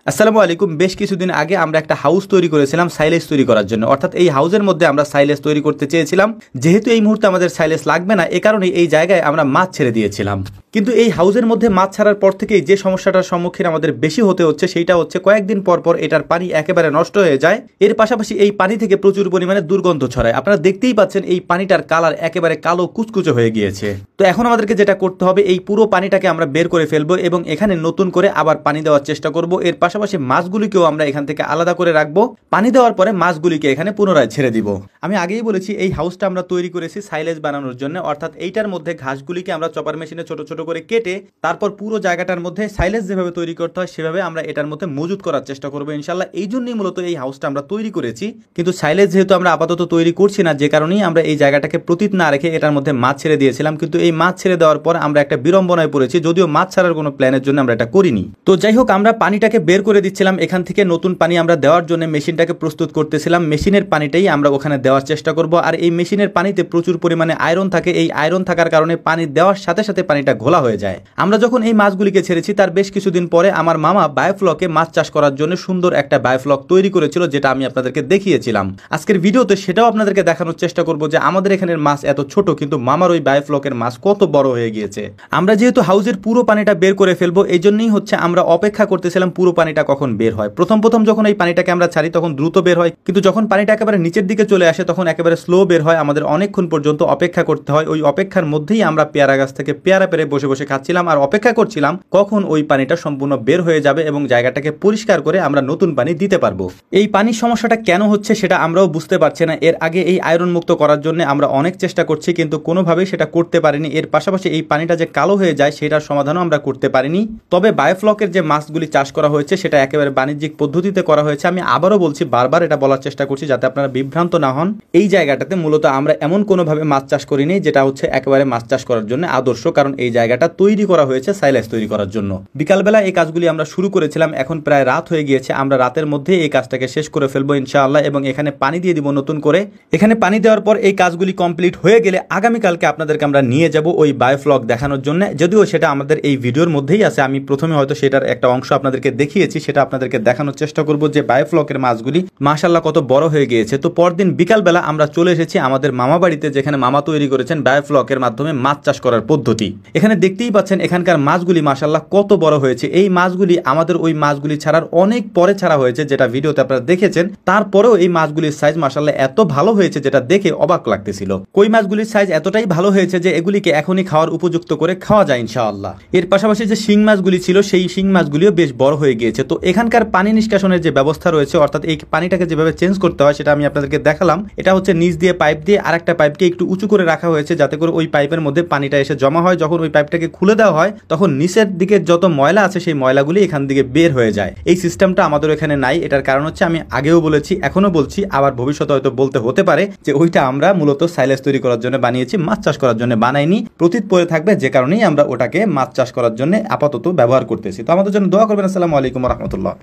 আসসালামু আলাইকুম। বেশ কিছুদিন আগে আমরা একটা হাউস তৈরি করেছিলাম সাইলেজ তৈরি করার জন্য, অর্থাৎ এই হাউসের মধ্যে আমরা সাইলেজ তৈরি করতে চেয়েছিলাম। যেহেতু এই মুহূর্তে আমাদের সাইলেজ লাগবে না, এ কারণে এই জায়গায় আমরা মাছ ছেড়ে দিয়েছিলাম। কিন্তু এই হাউসের মধ্যে মাছ ছাড়ার পর থেকেই যে সমস্যাটার সম্মুখীন আমাদের বেশি হতে হচ্ছে সেইটা হচ্ছে কয়েকদিন পর পর এটার পানি একেবারে নষ্ট হয়ে যায়। এর পাশাপাশি এই পানি থেকে প্রচুর পরিমাণে দুর্গন্ধ ছড়ায়। আপনারা দেখতেই পাচ্ছেন এই পানিটার কালার একেবারে কালো কুচকুচে হয়ে গিয়েছে। তো এখন আমাদেরকে যেটা করতে হবে, এই পুরো পানিটাকে আমরা বের করে ফেলবো এবং এখানে নতুন করে আবার পানি দেওয়ার চেষ্টা করব। এর পাশাপাশি মাছগুলিকেও আমরা এখান থেকে আলাদা করে রাখবো। পানি দেওয়ার পরে মাছগুলিকে এখানে পুনরায় ছেড়ে দিব। আমি আগেই বলেছি এই হাউসটা আমরা তৈরি করেছি সাইলেজ বানানোর জন্য, অর্থাৎ এইটার মধ্যে ঘাসগুলিকে আমরা চপার মেশিনে ছোট ছোট করে কেটে তারপর পুরো জায়গাটার মধ্যে সাইলেজ যেভাবে তৈরি করতে হয় সেভাবে আমরা এটার মধ্যে মজুত করার চেষ্টা করবো ইনশাল্লাহ। এই জন্যই মূলত এই হাউসটা আমরা তৈরি করেছি। কিন্তু সাইলেজ যেহেতু আমরা আপাতত তৈরি করছি না, যে কারণেই আমরা এই জায়গাটাকে প্রতীত না রেখে এটার মধ্যে মাছ ছেড়ে দিয়েছিলাম। কিন্তু এই মাছ ছেড়ে দেওয়ার পর আমরা একটা বিড়ম্বনায় পড়েছি, যদিও মাছ ছাড়ার কোনো প্ল্যানের জন্য আমরা এটা করিনি। তো যাই হোক, আমরা পানিটাকে বের করে দিচ্ছিলাম এখান থেকে। নতুন পানি আমরা দেওয়ার জন্য মেশিনটাকে প্রস্তুত করতেছিলাম। মেশিনের পানিটাই আমরা ওখানে দেওয়ার চেষ্টা করব। আর এই মেশিনের পানিতে প্রচুর পরিমাণে আয়রন থাকে। এই আয়রন থাকার কারণে পানি দেওয়ার সাথে সাথে পানিটা ঘোলা হয়ে যায়। আমরা যখন এই মাছগুলিকে ছেড়েছি তার বেশ কিছুদিন পরে আমার মামা বায়োফ্লকে মাছ চাষ করার জন্য সুন্দর একটা বায়োফ্লক তৈরি করেছিল, যেটা আমি আপনাদেরকে দেখিয়েছিলাম। আজকের ভিডিওতে সেটাও আপনাদেরকে দেখানোর চেষ্টা করব যে আমাদের এখানের মাছ এত ছোট, কিন্তু মামার ওই বায়োফ্লকের মাছ কত বড় হয়ে গিয়েছে। আমরা যেহেতু হাউসের পুরো পানিটা বের করে ফেলবো, এই জন্যই হচ্ছে আমরা অপেক্ষা করতেছিলাম পুরো পানিটা কখন বের হয়। প্রথম যখন এই পানিটাকে আমরা ছাড়ি তখন দ্রুত বের হয়, কিন্তু যখন পানিটা একেবারে নিচের দিকে চলে আসে তখন একেবারে স্লো বের হয়। আমাদের অনেকক্ষণ পর্যন্ত অপেক্ষা করতে হয়। ওই অপেক্ষার মধ্যেই আমরা পেয়ারা গাছ থেকে পেয়ারা পেরে বসে বসে খাচ্ছিলাম আর অপেক্ষা করছিলাম কখন ওই পানিটা সম্পূর্ণ বের হয়ে যাবে এবং জায়গাটাকে পরিষ্কার করে আমরা নতুন পানি দিতে পারবো। এই পানির সমস্যাটা কেন হচ্ছে সেটা আমরাও বুঝতে পারছি না। এর আগে এই আয়রন মুক্ত করার জন্য আমরা অনেক চেষ্টা করছি, কিন্তু কোনোভাবেই সেটা করতে পারিনি। এর পাশাপাশি এই পানিটা যে কালো হয়ে যায় সেটার সমাধানও আমরা করতে পারিনি। তবে বায়োফ্লকের যে মাছগুলি চাষ করা হয়েছে সেটা একেবারে বাণিজ্যিক পদ্ধতিতে করা হয়েছে। আমি আবারও বলছি, বারবার এটা বলার চেষ্টা করছি যাতে আপনারা বিভ্রান্ত না হন। এই জায়গাটাতে মূলত আমরা এমন কোনোভাবে মাছ চাষ করিনি যেটা হচ্ছে একেবারে মাছ চাষ করার জন্য আদর্শ, কারণ এই জায়গাটা তৈরি করা হয়েছে সাইলেজ তৈরি করার জন্য। বিকালবেলা এই কাজগুলি আমরা শুরু করেছিলাম, এখন প্রায় রাত হয়ে গিয়েছে। আমরা রাতের মধ্যে এই কাজটাকে শেষ করে ফেলবো ইনশাআল্লাহ এবং এখানে পানি দিয়ে দিব নতুন করে। এখানে পানি দেওয়ার পর এই কাজগুলি কমপ্লিট হয়ে গেলে আগামীকালকে আপনাদেরকে আমরা নিয়ে যাব ওই বায়োফ্লক দেখানোর জন্য, যদিও সেটা আমাদের এই ভিডিওর মধ্যেই আছে। আমি প্রথমে হয়তো সেটার একটা অংশ আপনাদেরকে দেখিয়েছি, সেটা আপনাদেরকে দেখানোর চেষ্টা করব যে বায়োফ্লকের মাছগুলি মাশাআল্লাহ কত বড় হয়ে গিয়েছে। তো পরদিন বিকালবেলা আমরা চলে এসেছি আমাদের মামা বাড়িতে, যেখানে মামা তৈরি করেছেন বায়োফ্লকের মাধ্যমে মাছ চাষ করার পদ্ধতি। এখানে দেখতেই পাচ্ছেন এখানকার মাছগুলি মাশাআল্লাহ কত বড় হয়েছে। এই মাছগুলি আমাদের ওই মাছগুলি ছাড়ার অনেক পরে ছাড়া হয়েছে, যেটা ভিডিওতে আপনারা দেখেছেন। তারপরেও এই মাছগুলির সাইজ মাশাআল্লাহ এত ভালো হয়েছে যেটা দেখে অবাক লাগতেছিল। কই মাছগুলির সাইজ এতটাই ভালো হয়েছে যে এগুলিকে এখনই খাওয়ার উপযুক্ত করে খাওয়া যায় ইনশাআল্লাহ। এর পাশাপাশি যে শিং মাছগুলি ছিল সেই শিং মাছগুলিও বেশ বড় হয়ে গিয়েছে। তো এখানকার পানি নিষ্কাশনের যে ব্যবস্থা রয়েছে, অর্থাৎ এই পানিটাকে যেভাবে চেঞ্জ করতে হয় সেটা আমি আপনাদেরকে দেখালাম। এটা হচ্ছে নিচ দিয়ে পাইপ দিয়ে আরেকটা পাইপকে একটু উঁচু করে রাখা হয়েছে যাতে করে ওই পাইপের মধ্যে পানিটা এসে জমা হয়। যখন ওই পাইপটাকে খুলে দেওয়া হয় তখন নিচের দিকে যত ময়লা আছে সেই ময়লাগুলি এখান থেকে বের হয়ে যায়। এই সিস্টেমটা আমাদের এখানে নাই। এটার কারণ হচ্ছে, আমি আগেও বলেছি এখনো বলছি, আবার ভবিষ্যতে হয়তো বলতে হতে পারে যে ওইটা আমরা মূলত সাইলেজ তৈরি করার জন্য বানিয়েছি, মাছ চাষ করার জন্য বানাইনি। প্রতীত পড়ে থাকবে, যে কারণেই আমরা ওটাকে মাছ চাষ করার জন্য আপাতত ব্যবহার করতেছি। তো আমাদের জন্য দোয়া করবেন। আসসালামু আলাইকুম ওয়া রাহমাতুল্লাহ।